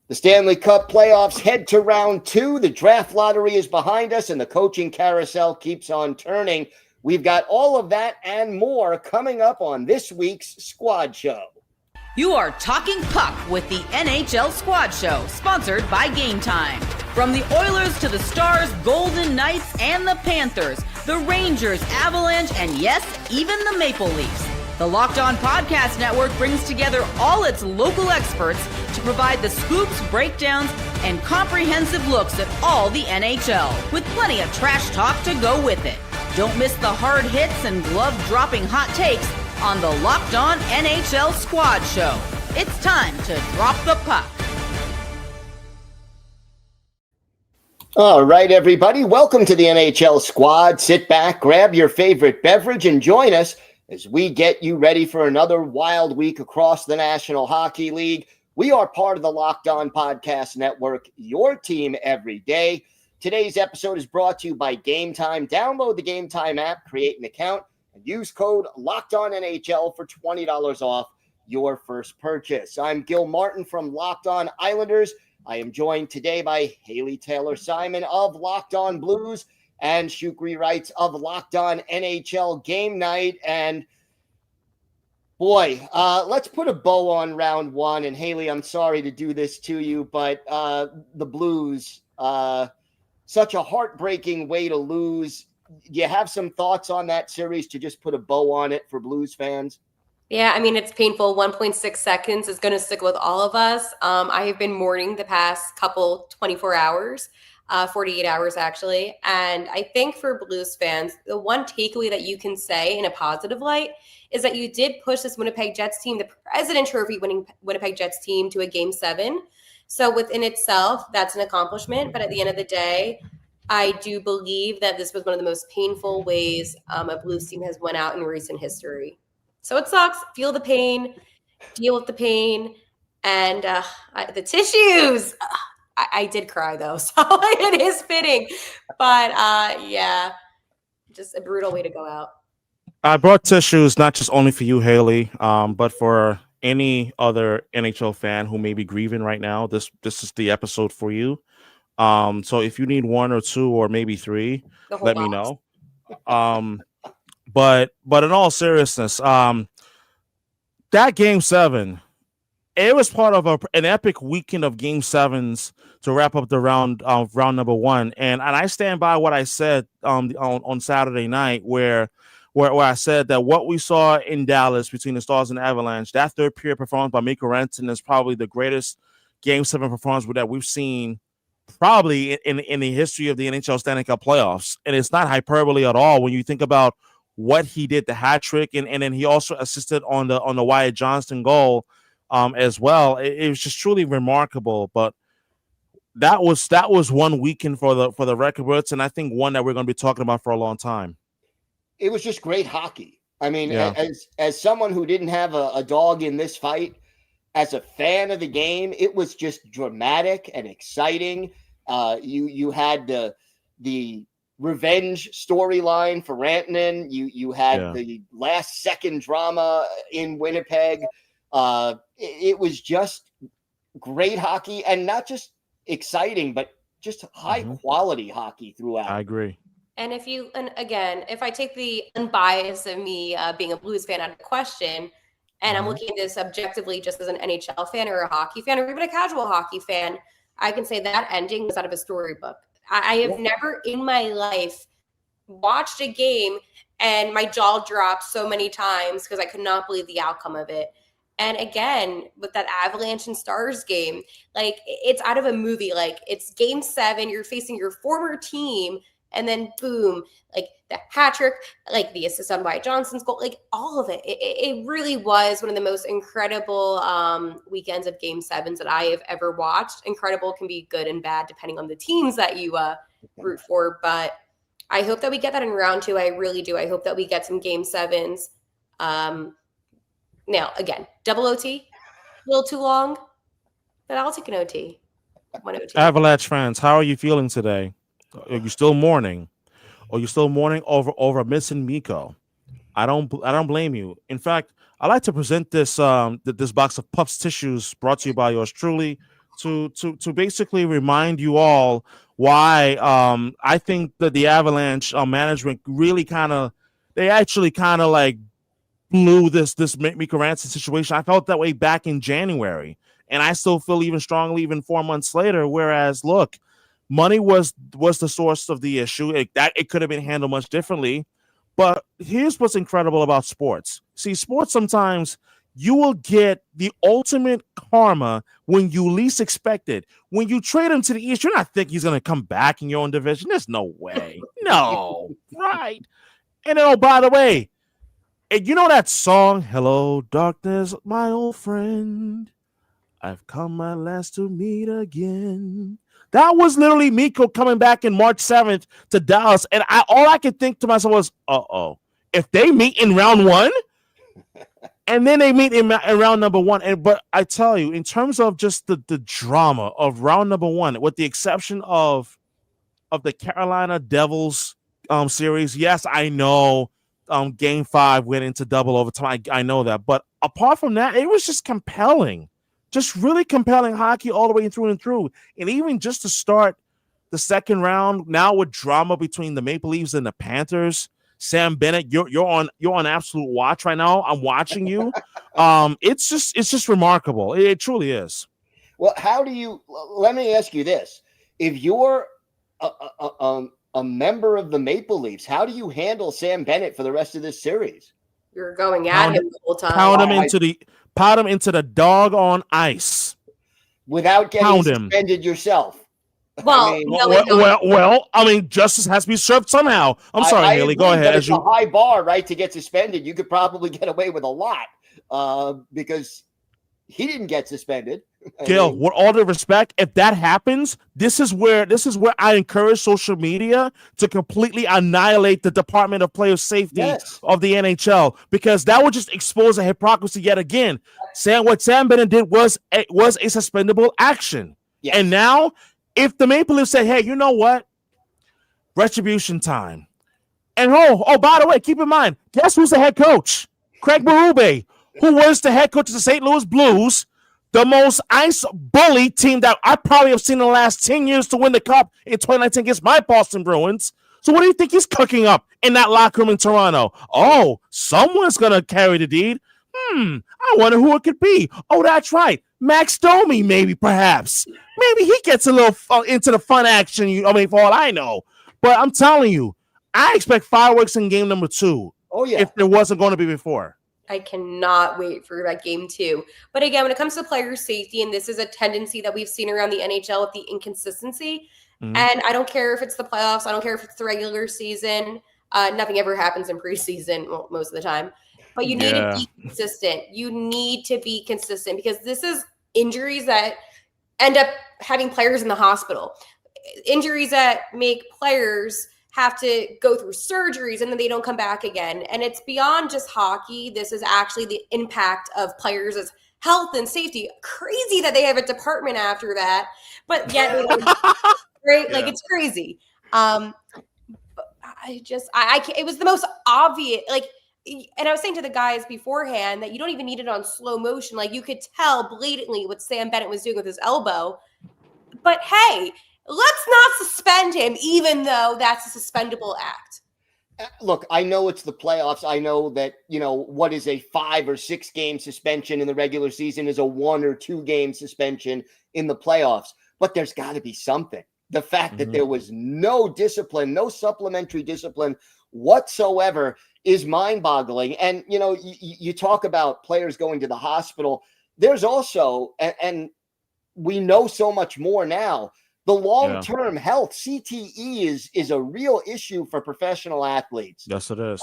The Stanley Cup playoffs head to round 2. The draft lottery is behind us, and the coaching carousel keeps on turning. We've got all of that and more coming up on this week's Squad Show. You are talking puck with the NHL Squad Show, sponsored by Game Time. From the Oilers to the Stars, Golden Knights, and the Panthers, the Rangers, Avalanche, and yes, even the Maple Leafs. The Locked On Podcast Network brings together all its local experts to provide the scoops, breakdowns, and comprehensive looks at all the NHL, with plenty of trash talk to go with it. Don't miss the hard hits and glove-dropping hot takes on the Locked On NHL Squad Show. It's time to drop the puck. All right, everybody. Welcome to the NHL Squad. Sit back, grab your favorite beverage, and join us as we get you ready for another wild week across the National Hockey League. We are part of the Locked On Podcast Network, your team every day. Today's episode is brought to you by Game Time. Download the Game Time app, create an account, and use code LOCKEDONNHL for $20 off your first purchase. I'm Gil Martin from Locked On Islanders. I am joined today by Haley Taylor-Simon of Locked On Blues and Shukri Wrights of Locked On NHL Game Night. And boy, let's put a bow on round 1. And Haley, I'm sorry to do this to you, but the Blues, such a heartbreaking way to lose. Do you have some thoughts on that series to just put a bow on it for Blues fans? Yeah, I mean, it's painful. 1.6 seconds is going to stick with all of us. I have been mourning the past couple 24 hours, 48 hours actually. And I think for Blues fans, the one takeaway that you can say in a positive light is that you did push this Winnipeg Jets team, the President Trophy winning Winnipeg Jets team, to a Game 7. So within itself, that's an accomplishment. But at the end of the day, I do believe that this was one of the most painful ways a Blues team has went out in recent history. So it sucks. Feel the pain, deal with the pain, and the tissues. I did cry, though, so it is fitting. But, yeah, just a brutal way to go out. I brought tissues not just only for you, Haley, but for any other NHL fan who may be grieving right now. This is the episode for you. So if you need 1 or 2 or maybe 3, let me know. But in all seriousness, that Game 7, it was part of an epic weekend of Game 7s to wrap up the round number 1. And I stand by what I said on Saturday night, where I said that what we saw in Dallas between the Stars and Avalanche, that third period performance by Mikko Renton is probably the greatest Game 7 performance that we've seen probably in the history of the NHL Stanley Cup playoffs. And it's not hyperbole at all when you think about what he did, the hat trick, and then he also assisted on the Wyatt Johnston goal as well. It was just truly remarkable. But that was one weekend for the record books, and I think one that we're going to be talking about for a long time. It was just great hockey. I mean, yeah. as someone who didn't have a dog in this fight, as a fan of the game, it was just dramatic and exciting. You had the revenge storyline for Rantanen. You had the last second drama in Winnipeg. It was just great hockey, and not just exciting, but just high quality hockey throughout. I agree. And again, if I take the unbiased of me being a Blues fan out of the question, and I'm looking at this objectively just as an NHL fan or a hockey fan or even a casual hockey fan, I can say that ending was out of a storybook. I have never in my life watched a game and my jaw dropped so many times because I could not believe the outcome of it. And again, with that Avalanche and Stars game, like, it's out of a movie. Like, it's Game 7, you're facing your former team, and then boom, like the hat trick, like the assist on Wyatt Johnston's goal, like all of it. It really was one of the most incredible weekends of Game 7s that I have ever watched. Incredible can be good and bad depending on the teams that you root for. But I hope that we get that in round 2. I really do. I hope that we get some Game 7s. Now, again, double OT, a little too long, but I'll take an OT. One OT. Avalanche fans, how are you feeling today? Are you still mourning? Are you still mourning over missing Mikko? I don't blame you. In fact, I like to present this this box of Puffs tissues brought to you by yours truly to basically remind you all why I think that the Avalanche management really they actually like blew this Mikko Rantanen situation. I felt that way back in January, and I still feel even strongly even 4 months later. Whereas, look, money was the source of the issue. It could have been handled much differently. But here's what's incredible about sports. See, sports sometimes you will get the ultimate karma when you least expect it. When you trade him to the East, you're not thinking he's going to come back in your own division. There's no way. No. Right. And then, oh, by the way, and you know that song, Hello, Darkness, My Old Friend, I've come at last to meet again. That was literally Mikko coming back in March 7th to Dallas. And all I could think to myself was, if they meet in round 1, and then they meet in round number 1. But I tell you, in terms of just the drama of round number 1, with the exception of the Carolina Devils series, yes, I know Game 5 went into double overtime. I know that. But apart from that, it was just compelling. Just really compelling hockey all the way through and through. And even just to start the second round, now with drama between the Maple Leafs and the Panthers, Sam Bennett, you're on absolute watch right now. I'm watching you. It's just remarkable. It truly is. Well, let me ask you this. If you're a member of the Maple Leafs, how do you handle Sam Bennett for the rest of this series? You're going at him the whole time. Pound him into the dog on ice. Without getting suspended yourself. Well, justice has to be served somehow. I'm sorry, Haley. Go ahead. It's a high bar, right, to get suspended. You could probably get away with a lot because he didn't get suspended. Gil, with all due respect, if that happens, this is where I encourage social media to completely annihilate the Department of Player Safety of the NHL, because that would just expose a hypocrisy yet again. What Sam Bennett did was a suspendable action. Yes. And now, if the Maple Leafs said, hey, you know what? Retribution time. And by the way, keep in mind, guess who's the head coach? Craig Berube, who was the head coach of the St. Louis Blues, the most ice bully team that I probably have seen in the last 10 years to win the Cup in 2019 against my Boston Bruins. So what do you think he's cooking up in that locker room in Toronto? Oh, someone's going to carry the deed. I wonder who it could be. Oh, that's right. Max Domi, maybe, perhaps. Maybe he gets a little into the fun action, for all I know. But I'm telling you, I expect fireworks in game number 2. Oh, yeah. If there wasn't going to be before. I cannot wait for that game 2. But again, when it comes to player safety, and this is a tendency that we've seen around the NHL with the inconsistency, and I don't care if it's the playoffs, I don't care if it's the regular season, nothing ever happens in preseason most of the time. But you need to be consistent. You need to be consistent, because this is injuries that end up having players in the hospital. Injuries that make players have to go through surgeries and then they don't come back again. And it's beyond just hockey. This is actually the impact of players' health and safety. Crazy that they have a department after that, but yet they don't, right? Yeah. Like, it's crazy. I it was the most obvious, and I was saying to the guys beforehand that you don't even need it on slow motion. Like, you could tell blatantly what Sam Bennett was doing with his elbow. But hey, let's not suspend him, even though that's a suspendable act. Look, I know it's the playoffs. I know that, what is a 5 or 6 game suspension in the regular season is a 1 or 2 game suspension in the playoffs. But there's got to be something. The fact that there was no discipline, no supplementary discipline whatsoever is mind-boggling. And, you talk about players going to the hospital. There's also, and we know so much more now, the long-term health. CTE is a real issue for professional athletes. Yes, it is.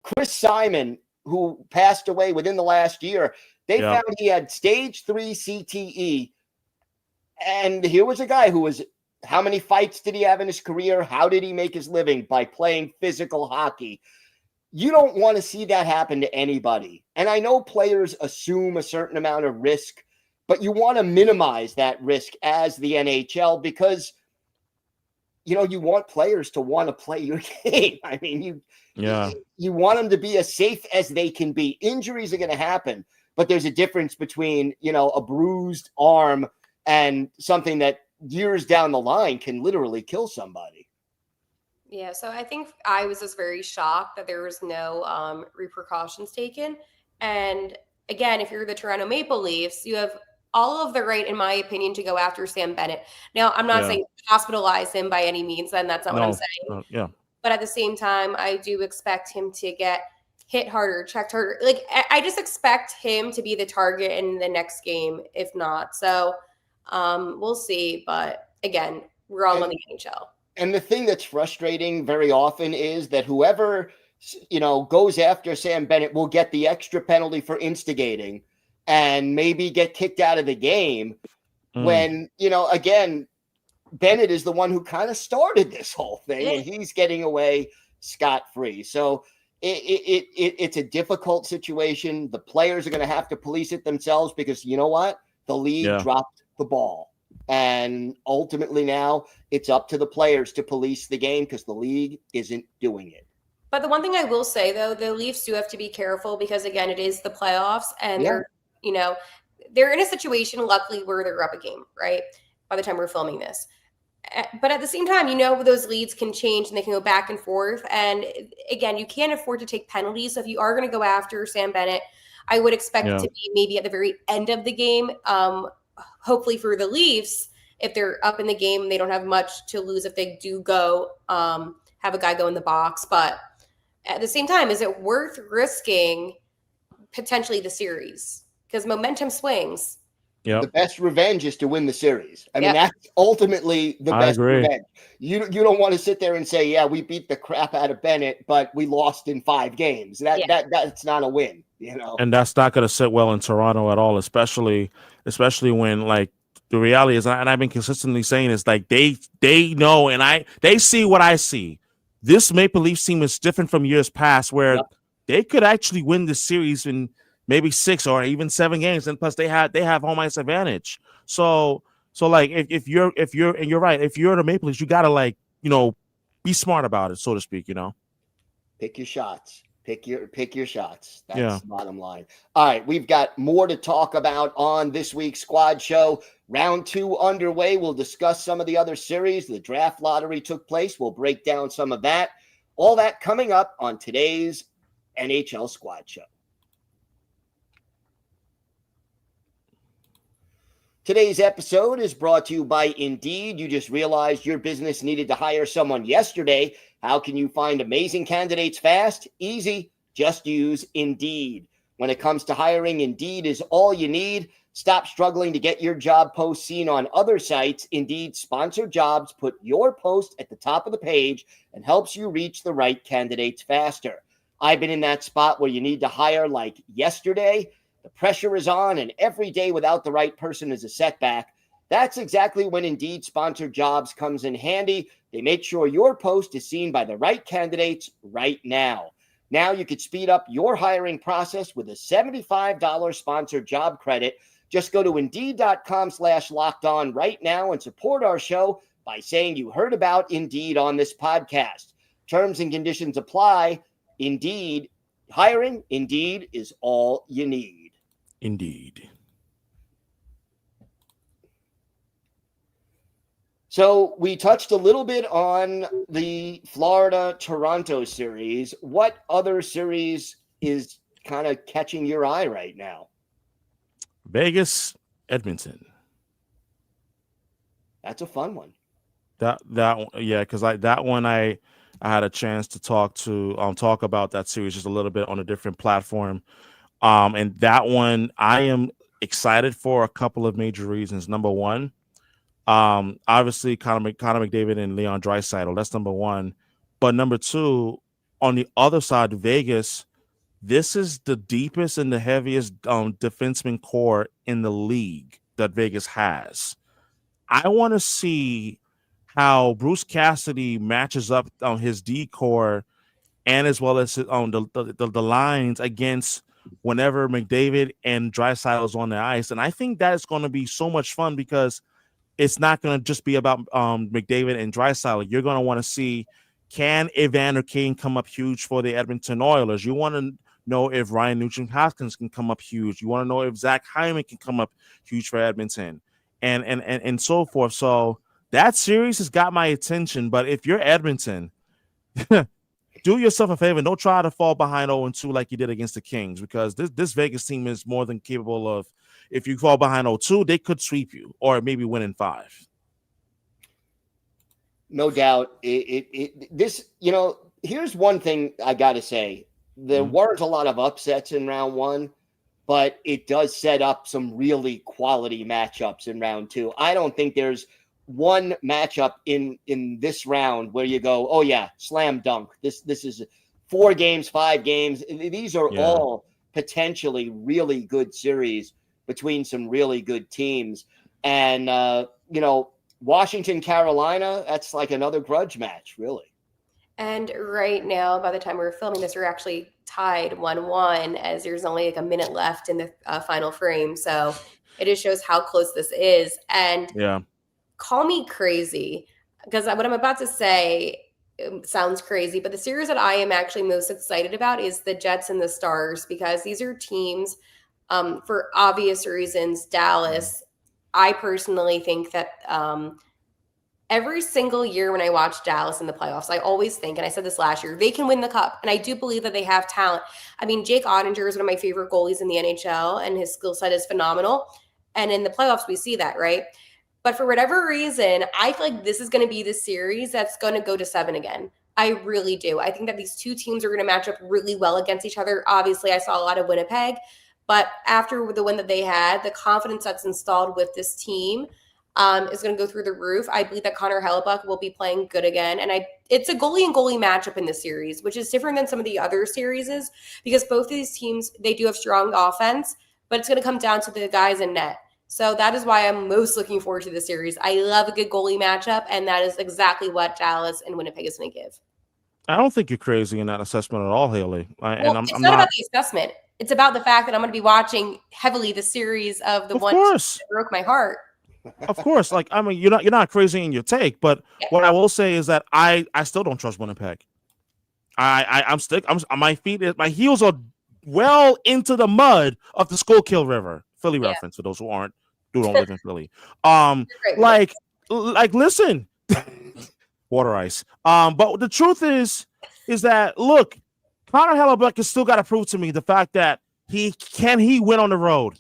Chris Simon, who passed away within the last year, they found he had stage 3 CTE. And here was a guy who was, how many fights did he have in his career? How did he make his living? By playing physical hockey. You don't want to see that happen to anybody. And I know players assume a certain amount of risk, but you want to minimize that risk as the NHL, because, you want players to want to play your game. I mean, you want them to be as safe as they can be. Injuries are going to happen, but there's a difference between, a bruised arm and something that years down the line can literally kill somebody. Yeah, so I think I was just very shocked that there was no repercussions taken. And again, if you're the Toronto Maple Leafs, you have all of the right, in my opinion, to go after Sam Bennett. Now, I'm not saying hospitalize him by any means, and that's not what I'm saying. Yeah. But at the same time, I do expect him to get hit harder, checked harder. Like, I just expect him to be the target in the next game, if not. So we'll see. But again, we're all on the NHL. And the thing that's frustrating very often is that whoever, goes after Sam Bennett will get the extra penalty for instigating and maybe get kicked out of the game when, again, Bennett is the one who kind of started this whole thing and he's getting away scot-free. So it's a difficult situation. The players are going to have to police it themselves because you know what? The league dropped the ball. And ultimately now it's up to the players to police the game because the league isn't doing it. But the one thing I will say, though, the Leafs do have to be careful because, again, it is the playoffs and they're in a situation, luckily, where they're up a game, right? By the time we're filming this. But at the same time, those leads can change and they can go back and forth. And again, you can't afford to take penalties. So if you are going to go after Sam Bennett, I would expect it to be maybe at the very end of the game. Hopefully for the Leafs, if they're up in the game and they don't have much to lose, if they do go have a guy go in the box. But at the same time, is it worth risking potentially the series? Because momentum swings. Yep. The best revenge is to win the series. I mean, that's ultimately the best revenge. You don't want to sit there and say, we beat the crap out of Bennett, but we lost in 5 games. That's not a win, And that's not going to sit well in Toronto at all, especially when, like, the reality is, and I've been consistently saying is, like, they know and they see what I see. This Maple Leafs team is different from years past where they could actually win the series in maybe 6 or even 7 games, and plus they have home ice advantage. So like if you're and you're right, if you're the Maple Leafs, you gotta be smart about it, so to speak. Pick your shots. Pick your shots. That's the bottom line. All right, we've got more to talk about on this week's Squad Show. Round 2 underway. We'll discuss some of the other series. The draft lottery took place. We'll break down some of that. All that coming up on today's NHL Squad Show. Today's episode is brought to you by Indeed. You just realized your business needed to hire someone yesterday. How can you find amazing candidates fast? Easy. Just use Indeed. When it comes to hiring, Indeed is all you need. Stop struggling to get your job post seen on other sites. Indeed sponsored jobs put your post at the top of the page and helps you reach the right candidates faster. I've been in that spot where you need to hire like yesterday. The pressure is on, and every day without the right person is a setback. That's exactly when Indeed sponsored jobs comes in handy. They make sure your post is seen by the right candidates right now. Now you could speed up your hiring process with a $75 sponsored job credit. Just go to Indeed.com/lockedon right now and support our show by saying you heard about Indeed on this podcast. Terms and conditions apply. Indeed. Hiring, Indeed, is all you need. Indeed. So we touched a little bit on the Florida-Toronto series. What other series is kind of catching your eye right now? Vegas, Edmonton. That's a fun one. Because that one I had a chance to talk about that series just a little bit on a different platform. And that one I am excited for a couple of major reasons. Number one, obviously Connor McDavid and Leon Draisaitl. That's number one. But number two, on the other side, Vegas, this is the deepest and the heaviest defenseman core in the league that Vegas has. I want to see how Bruce Cassidy matches up on his D core and as well as on the lines against whenever McDavid and Draisaitl is on the ice. And I think that is going to be so much fun because it's not going to just be about McDavid and Draisaitl. You're going to want to see, can Evander Kane come up huge for the Edmonton Oilers? You want to know if Ryan Nugent-Hopkins can come up huge. You want to know if Zach Hyman can come up huge for Edmonton. and so forth. So that series has got my attention. But if you're Edmonton, do yourself a favor and don't try to fall behind 0-2 like you did against the Kings, because this Vegas team is more than capable of. If you fall behind 0-2, they could sweep you or maybe win in 5. No doubt. This, here's one thing I got to say. There weren't a lot of upsets in round 1, but it does set up some really quality matchups in round 2. I don't think there's one matchup in this round where you go, oh yeah, slam dunk. This is 4 games, 5 games. These are all potentially really good series between some really good teams. And, Washington, Carolina, that's like another grudge match, really. And right now, by the time we're filming this, we're actually tied 1-1 as there's only like a minute left in the final frame. So it just shows how close this is. And call me crazy, because what I'm about to say sounds crazy, but the series that I am actually most excited about is the Jets and the Stars, because these are teams, for obvious reasons. Dallas, I personally think that every single year when I watch Dallas in the playoffs, I always think, and I said this last year, they can win the cup. And I do believe that they have talent. I mean, Jake Ottinger is one of my favorite goalies in the NHL, and his skill set is phenomenal. And in the playoffs, we see that, right? But for whatever reason, I feel like this is going to be the series that's going to go to 7 again. I really do. I think that these two teams are going to match up really well against each other. Obviously, I saw a lot of Winnipeg, but after the win that they had, the confidence that's installed with this team is going to go through the roof. I believe that Connor Hellebuyck will be playing good again. And it's a goalie and goalie matchup in this series, which is different than some of the other series, because both of these teams, they do have strong offense, but it's going to come down to the guys in net. So that is why I'm most looking forward to this series. I love a good goalie matchup, and that is exactly what Dallas and Winnipeg is going to give. I don't think you're crazy in that assessment at all, Haley. It's not about the assessment. It's about the fact that I'm going to be watching heavily the series of the one that broke my heart. Of course. Like, I mean, you're not crazy in your take, but what I will say is that I still don't trust Winnipeg. My heels are well into the mud of the Schuylkill River. Philly reference for those who don't live in Philly. Listen, water ice. But the truth is that, look, Connor Hellebuyck has still got to prove to me the fact that he win on the road.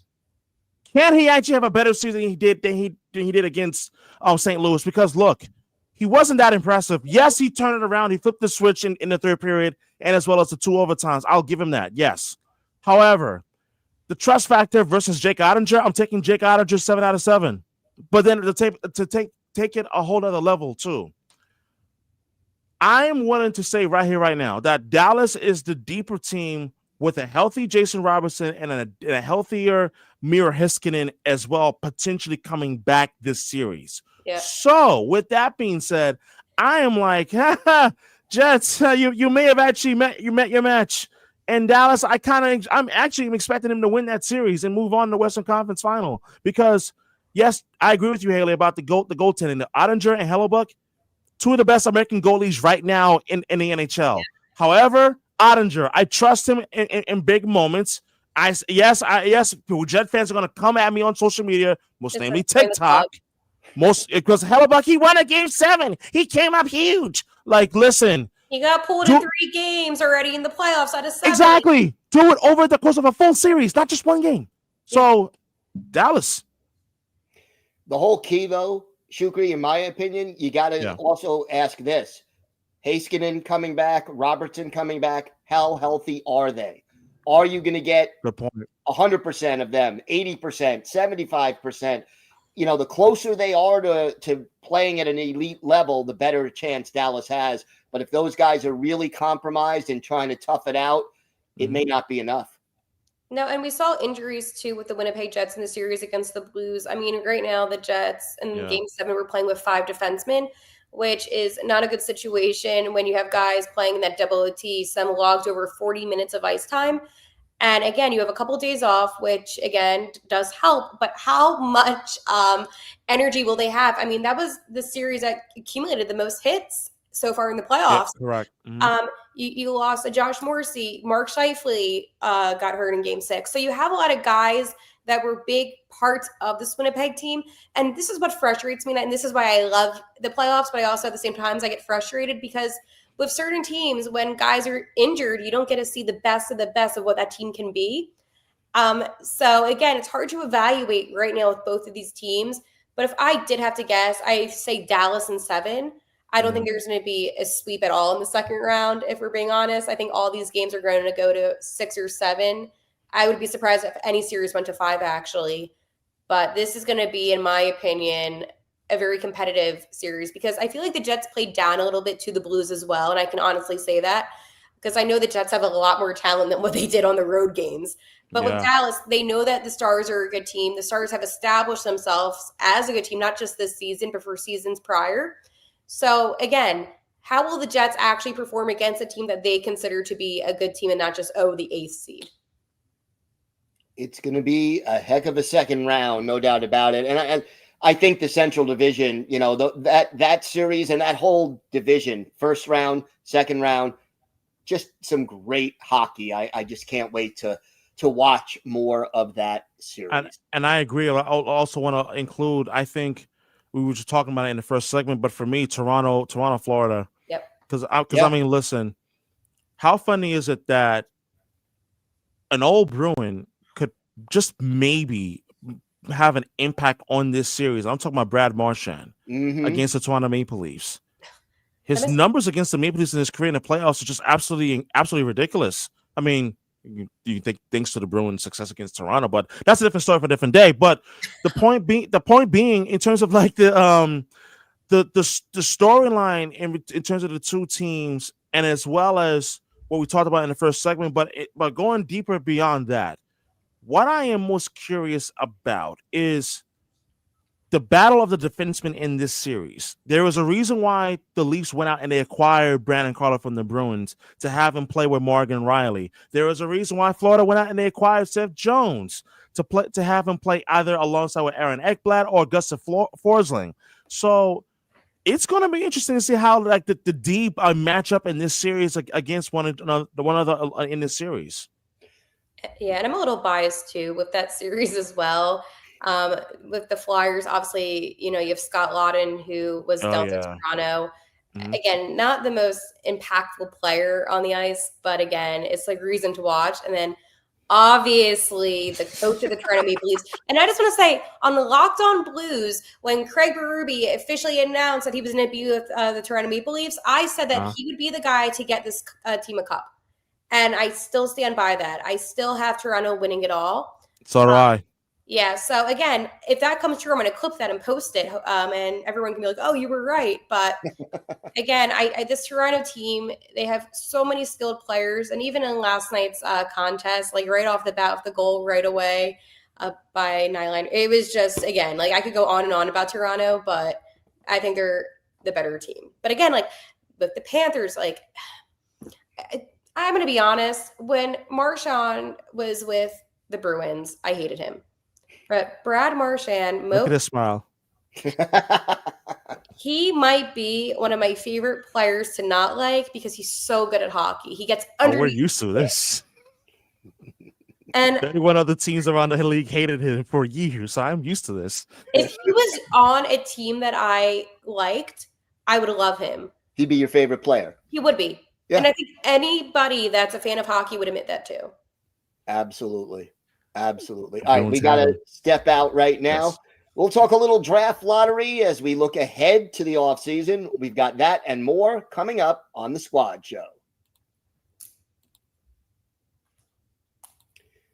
Can he actually have a better season than he did against St. Louis? Because look, he wasn't that impressive. Yes, he turned it around. He flipped the switch in the third period, and as well as the 2 overtimes. I'll give him that. Yes. However, the trust factor versus Jake Ottinger, I'm taking Jake Ottinger 7 out of 7. But then to take it a whole other level too. I am willing to say right here, right now, that Dallas is the deeper team with a healthy Jason Robertson and a healthier Miro Heiskanen as well, potentially coming back this series. Yeah. So with that being said, I am like, Jets, you may have actually met your match. And Dallas, I'm actually expecting him to win that series and move on to the Western Conference Final, because yes, I agree with you, Haley, about the goaltending. The Ottinger and Hellebuyck, 2 of the best American goalies right now in the NHL. Yeah. However, Ottinger, I trust him in big moments. Yes, Jet fans are going to come at me on social media, most namely TikTok. Because Hellebuyck, he won a game 7. He came up huge. Like, listen. He got pulled in 3 games already in the playoffs out of 7. Exactly. Do it over the course of a full series, not just one game. So, Dallas. The whole key, though, Shukri, in my opinion, you got to also ask this. Heiskanen coming back, Robertson coming back, how healthy are they? Are you going to get 100% of them, 80%, 75%? The closer they are to playing at an elite level, the better chance Dallas has. But if those guys are really compromised and trying to tough it out, it may not be enough. No, and we saw injuries too with the Winnipeg Jets in the series against the Blues. I mean, right now the Jets in Game 7 were playing with 5 defensemen, which is not a good situation when you have guys playing in that double OT. Some logged over 40 minutes of ice time. And again, you have a couple of days off, which again does help. But how much energy will they have? I mean, that was the series that accumulated the most hits so far in the playoffs. Yeah, correct. Mm-hmm. You lost Josh Morrissey. Mark Scheifele got hurt in Game 6. So you have a lot of guys that were big parts of this Winnipeg team. And this is what frustrates me. And this is why I love the playoffs, but I also at the same time I get frustrated because with certain teams, when guys are injured, you don't get to see the best of what that team can be. So again, it's hard to evaluate right now with both of these teams. But if I did have to guess, I say Dallas in 7. I don't think there's going to be a sweep at all in the second round, if we're being honest. I think all these games are going to go to 6 or 7. I would be surprised if any series went to 5, actually. But this is going to be, in my opinion, a very competitive series because I feel like the Jets played down a little bit to the Blues as well. And I can honestly say that because I know the Jets have a lot more talent than what they did on the road games. But with Dallas, they know that the Stars are a good team. The Stars have established themselves as a good team, not just this season, but for seasons prior. So again, how will the Jets actually perform against a team that they consider to be a good team and not just, the 8th seed? It's going to be a heck of a second round, no doubt about it. And I think the Central Division, that series and that whole division, first round, second round, just some great hockey. I just can't wait to watch more of that series. And I agree. I also want to include, I think we were just talking about it in the first segment, but for me, Toronto, Florida. Yep. Because I mean, listen, how funny is it that an old Bruin could just maybe have an impact on this series? I'm talking about Brad Marchand against the Toronto Maple Leafs. His numbers against the Maple Leafs in his career in the playoffs are just absolutely ridiculous. I mean, you think thanks to the Bruins' success against Toronto, but that's a different story for a different day. But the point being, in terms of like the storyline in terms of the two teams, and as well as what we talked about in the first segment, but going deeper beyond that, what I am most curious about is the battle of the defensemen in this series. There was a reason why the Leafs went out and they acquired Brandon Carlo from the Bruins to have him play with Morgan Riley. There was a reason why Florida went out and they acquired Seth Jones to have him play either alongside with Aaron Ekblad or Gustav Forsling. So it's going to be interesting to see how like the deep matchup in this series against one another in this series. Yeah, and I'm a little biased too with that series as well. With the Flyers, obviously, you have Scott Laughton, who was dealt to Toronto. Again, not the most impactful player on the ice, but again, it's like reason to watch. And then obviously the coach of the Toronto Maple Leafs. And I just want to say on the Locked On Blues, when Craig Berube officially announced that he was going to be with the Toronto Maple Leafs, I said that he would be the guy to get this team a cup. And I still stand by that. I still have Toronto winning it all. So do I. Yeah. So again, if that comes true, I'm going to clip that and post it, and everyone can be like, "Oh, you were right." But again, this Toronto team, they have so many skilled players, and even in last night's contest, like right off the bat with the goal right away by Nylander, it was just again like I could go on and on about Toronto, but I think they're the better team. But again, like with the Panthers, like I'm going to be honest, when Marchand was with the Bruins, I hated him. But Brad Marchand, look at his smile. He might be one of my favorite players to not like because he's so good at hockey. He gets under. We're used to this. And 31 other teams around the league hated him for years, so I'm used to this. If he was on a team that I liked, I would love him. He'd be your favorite player. He would be. Yeah. And I think anybody that's a fan of hockey would admit that too. Absolutely. All right, we got to step out right now. Yes. We'll talk a little draft lottery as we look ahead to the offseason. We've got that and more coming up on the Squad Show.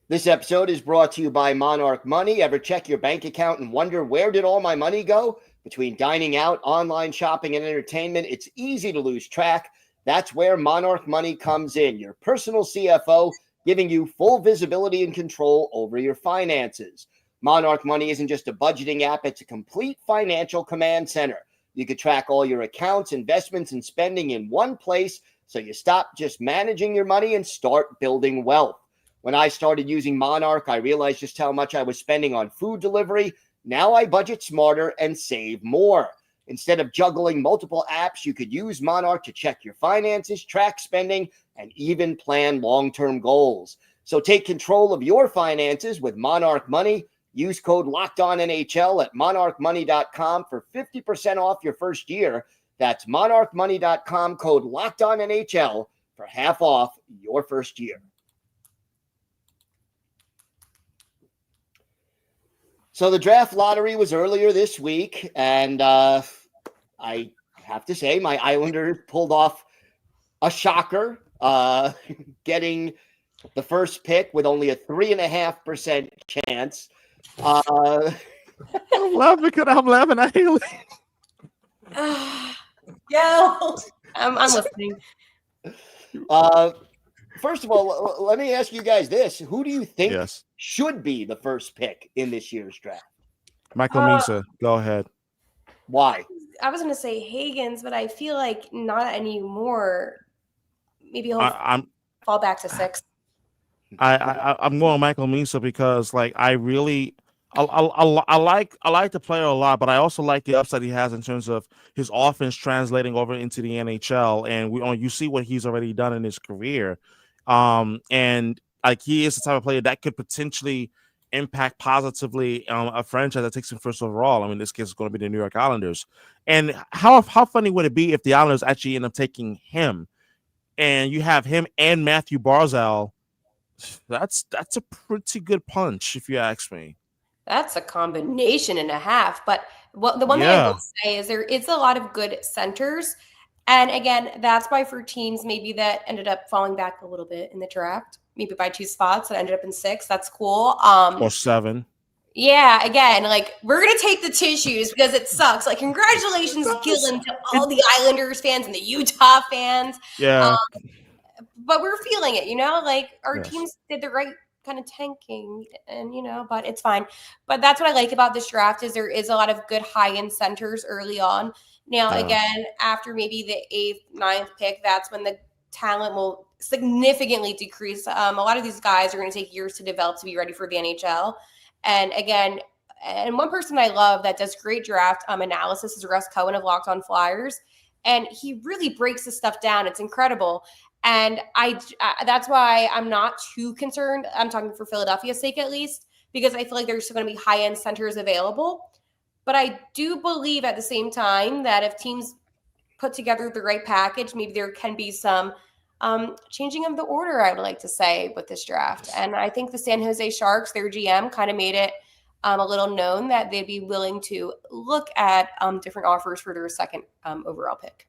This episode is brought to you by Monarch Money. Ever check your bank account and wonder, where did all my money go? Between dining out, online shopping, and entertainment, it's easy to lose track. That's where Monarch Money comes in, your personal CFO, giving you full visibility and control over your finances. Monarch Money isn't just a budgeting app, it's a complete financial command center. You can track all your accounts, investments, and spending in one place, so you stop just managing your money and start building wealth. When I started using Monarch, I realized just how much I was spending on food delivery. Now I budget smarter and save more. Instead of juggling multiple apps, you could use Monarch to check your finances, track spending, and even plan long-term goals. So take control of your finances with Monarch Money. Use code LOCKEDONNHL at monarchmoney.com for 50% off your first year. That's monarchmoney.com, code LOCKEDONNHL for half off your first year. So the draft lottery was earlier this week, and I have to say my Islanders pulled off a shocker, getting the first pick with only a 3.5% chance. I'm laughing because I'm laughing at Haley. Yo, I'm listening. First of all, let me ask you guys this. Who do you think should be the first pick in this year's draft? Michael Misa, go ahead. Why? I was going to say Higgins, but I feel like not anymore. Maybe he'll fall back to 6. I'm going Michael Misa because, like, I like the player a lot, but I also like the upside he has in terms of his offense translating over into the NHL, and you see what he's already done in his career, and like he is the type of player that could potentially impact positively a franchise that takes him first overall. I mean, this case is going to be the New York Islanders, and how funny would it be if the Islanders actually end up taking him, and you have him and Matthew Barzal? That's a pretty good punch, if you ask me. That's a combination and a half. But the one thing I will say is there is a lot of good centers. And again, that's why for teams maybe that ended up falling back a little bit in the draft, maybe by 2 spots that ended up in 6, that's cool. Or 7. Yeah, again, like we're going to take the tissues because it sucks. Like congratulations, Gil, and to all the Islanders fans and the Utah fans. Yeah. But we're feeling it, like our teams did the right kind of tanking and, but it's fine. But that's what I like about this draft is there is a lot of good high-end centers early on. Now, again, after maybe the 8th, 9th pick, that's when the talent will significantly decrease. A lot of these guys are going to take years to develop to be ready for the NHL. And again, and one person I love that does great draft analysis is Russ Cohen of Locked On Flyers. And he really breaks this stuff down. It's incredible. And that's why I'm not too concerned. I'm talking for Philadelphia's sake, at least, because I feel like there's still going to be high-end centers available. But I do believe at the same time that if teams put together the right package, maybe there can be some changing of the order, I would like to say, with this draft. And I think the San Jose Sharks, their GM, kind of made it a little known that they'd be willing to look at different offers for their second overall pick.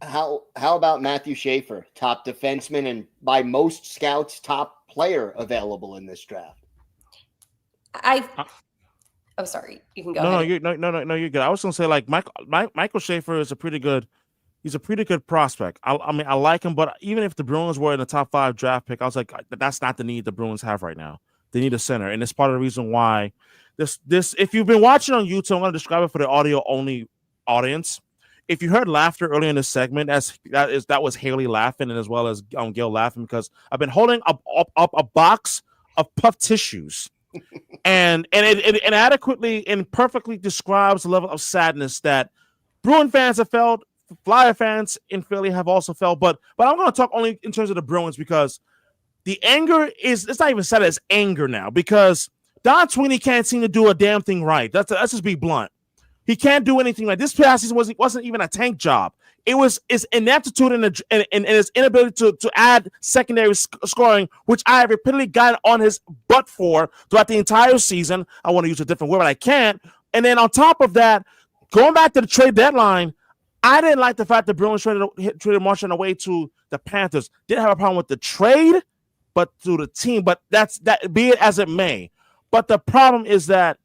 How about Matthew Schaefer, top defenseman and by most scouts, top player available in this draft? Oh, sorry. You can go ahead. No, you're good. I was going to say, like, Michael Schaefer is a pretty good prospect. I mean, I like him, but even if the Bruins were in the top 5 draft pick, I was like, that's not the need the Bruins have right now. They need a center, and it's part of the reason why this. If you've been watching on YouTube, I'm going to describe it for the audio only audience. If you heard laughter earlier in this segment, that was Haley laughing, and as well as Gil laughing because I've been holding up a box of puff tissues, and it adequately and perfectly describes the level of sadness that Bruin fans have felt, Flyer fans in Philly have also felt. But I'm going to talk only in terms of the Bruins because the anger it's not even sad as anger now because Don Sweeney can't seem to do a damn thing right. Let's just be blunt. He can't do anything right. This past season wasn't even a tank job. It was his ineptitude and his inability to add secondary scoring, which I have repeatedly gotten on his butt for throughout the entire season. I want to use a different word, but I can't. And then on top of that, going back to the trade deadline, I didn't like the fact that Bruins traded Marchand away to the Panthers. Didn't have a problem with the trade, but to the team. But that be it as it may. But the problem is that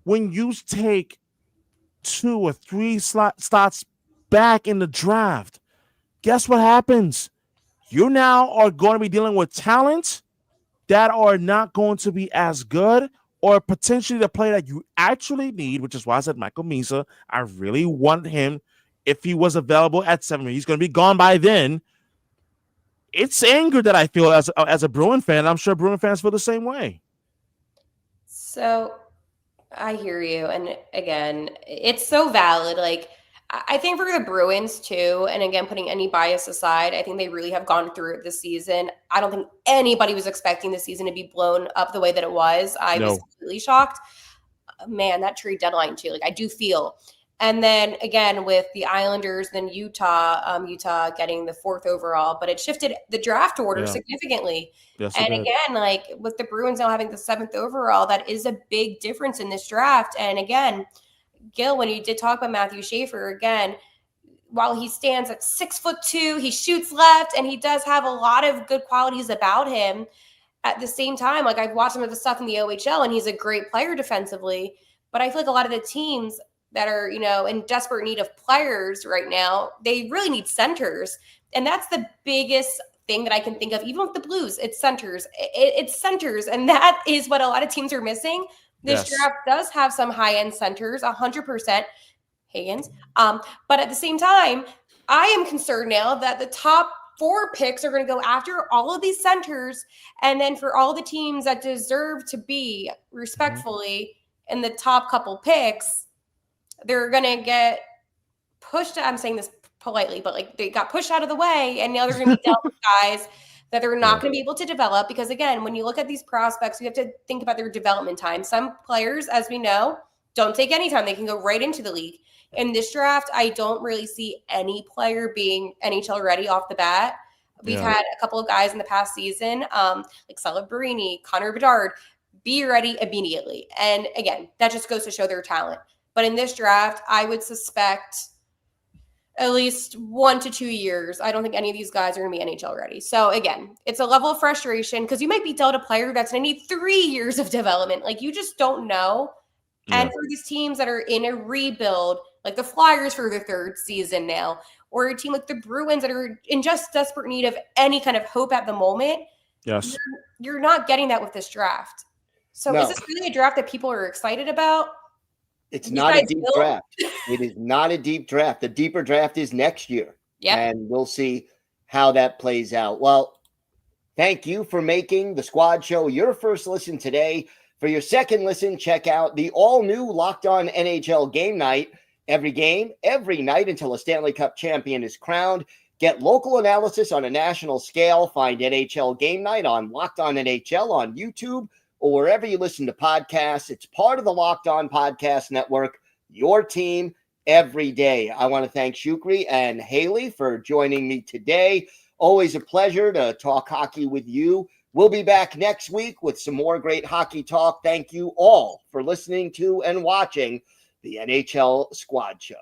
when you take 2 or 3 slots back in the draft, guess what happens? You now are going to be dealing with talent that are not going to be as good or potentially the player that you actually need, which is why I said Michael Misa. I really want him if he was available at 7. He's going to be gone by then. It's anger that I feel as a Bruin fan. I'm sure Bruin fans feel the same way. So I hear you. And again, it's so valid. Like, I think for the Bruins too, and again, putting any bias aside, I think they really have gone through it this season. I don't think anybody was expecting the season to be blown up the way that it was. I was completely shocked. Man, that trade deadline too. Like I do feel. And then again with the Islanders, then Utah getting the 4th overall, but it shifted the draft order significantly. Yes, and again, like with the Bruins now having the 7th overall, that is a big difference in this draft. And again, Gil, when you did talk about Matthew Schaefer, again, while he stands at 6'2", he shoots left, and he does have a lot of good qualities about him. At the same time, like I've watched some of the stuff in the OHL, and he's a great player defensively. But I feel like a lot of the teams that are, in desperate need of players right now, they really need centers. And that's the biggest thing that I can think of, even with the Blues. It's centers. It's centers. And that is what a lot of teams are missing. This draft does have some high-end centers, 100%, Higgins. But at the same time, I am concerned now that the top 4 picks are going to go after all of these centers. And then for all the teams that deserve to be respectfully in the top couple picks, they're going to get pushed. I'm saying this politely, but like they got pushed out of the way. And now they're going to be dealt with guys that they're not going to be able to develop. Because again, when you look at these prospects, you have to think about their development time. Some players, as we know, don't take any time. They can go right into the league. In this draft, I don't really see any player being NHL ready off the bat. We've had a couple of guys in the past season, like Celebrarini, Connor Bedard, be ready immediately. And again, that just goes to show their talent. But in this draft, I would suspect at least 1 to 2 years. I don't think any of these guys are going to be NHL ready. So again, it's a level of frustration because you might be dealt a player that's going to need 3 years of development. Like you just don't know. And for these teams that are in a rebuild, like the Flyers for their 3rd season now, or a team like the Bruins that are in just desperate need of any kind of hope at the moment, you're not getting that with this draft. So is this really a draft that people are excited about? It's not a deep draft. It is not a deep draft. The deeper draft is next year. And we'll see how that plays out. Well, thank you for making the Squad Show your first listen today. For your second listen, check out the all-new Locked On NHL Game Night. Every game, every night until a Stanley Cup champion is crowned. Get local analysis on a national scale. Find NHL Game Night on Locked On NHL on YouTube or wherever you listen to podcasts. It's part of the Locked On Podcast Network, your team every day. I want to thank Shukri and Haley for joining me today. Always a pleasure to talk hockey with you. We'll be back next week with some more great hockey talk. Thank you all for listening to and watching the NHL Squad Show.